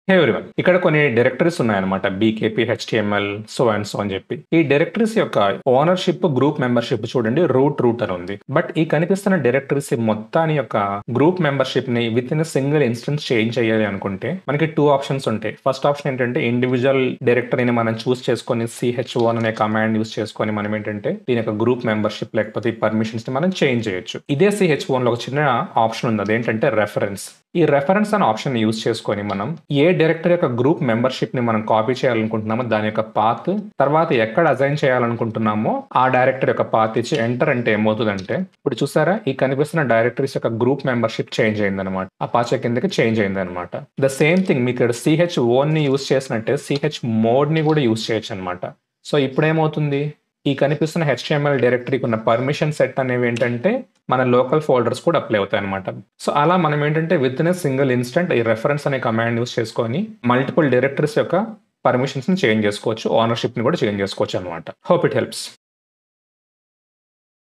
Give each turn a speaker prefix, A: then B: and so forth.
A: హే everyone. ఇక్కడ కొన్ని directories ఉన్నాయన్నమాట. BKP, HTML, so and so అని చెప్పి. ఈ డైరెక్టరీస్ యొక్క ఓనర్‌షిప్, గ్రూప్ మెంబర్‌షిప్ చూడండి రూట్ అని ఉంది. బట్ ఈ కనిపిస్తున్న డైరెక్టరీస్ మొత్తాని యొక్క గ్రూప్ మెంబర్‌షిప్‌ని within a single instance change చేయాలి అనుకుంటే మనకి 2 ఆప్షన్స్ ఉంటాయి. ఫస్ట్ ఆప్షన్ ఏంటంటే ఇండివిడ్యువల్ డైరెక్టరీని మనం చూస్ చేసుకొని CH1 అనే కమాండ్ యూజ్ చేసుకొని మనం ఏంటంటే దీని యొక్క గ్రూప్ మెంబర్‌షిప్ లేకపోతే ఈ పర్మిషన్స్‌ని మనం చేంజ్ చేయొచ్చు. ఇదే CH1లో ఒక చిన్న ఆప్షన్ ఉంది. అదేంటంటే రెఫరెన్స్. ఈ రెఫరెన్స్ అనే ఆప్షన్ యూజ్ చేసుకొని మనం ఏ డైరెక్టర్ యొక్క గ్రూప్ మెంబర్షిప్ ని మనం కాపీ చేయాలనుకుంటున్నామో దాని యొక్క పాత్, తర్వాత ఎక్కడ అసైన్ చేయాలనుకుంటున్నామో ఆ డైరెక్టర్ యొక్క పాత్ ఇచ్చి ఎంటర్ అంటే ఏమవుతుందంటే ఇప్పుడు చూసారా ఈ కనిపిస్తున్న డైరెక్టరీస్ యొక్క గ్రూప్ మెంబర్షిప్ చేంజ్ అయిందనమాట. అపాచే కిందకి చేంజ్ అయిందనమాట. ద సేమ్ థింగ్ మీకు ఇక్కడ CH1 ని యూజ్ చేసినట్టే CH మోడ్ ని కూడా యూజ్ చేయొచ్చు అనమాట. సో ఇప్పుడు ఏమవుతుంది, ఈ కనిపిస్తున్న HTML డైరెక్టరీకి ఉన్న పర్మిషన్ సెట్ అనేవి ఏంటంటే మన లోకల్ ఫోల్డర్స్ కూడా అప్లై అవుతాయి అనమాట. సో అలా మనం ఏంటంటే with in a single instant ఈ రెఫరెన్స్ అనే కమాండ్ యూస్ చేసుకొని మల్టిపుల్ డైరెక్టరీస్ యొక్క పర్మిషన్స్ ని చేంజ్ చేసుకోవచ్చు, ఓనర్షిప్ ని కూడా చేంజ్ చేసుకోవచ్చు అనమాట. Hope it helps.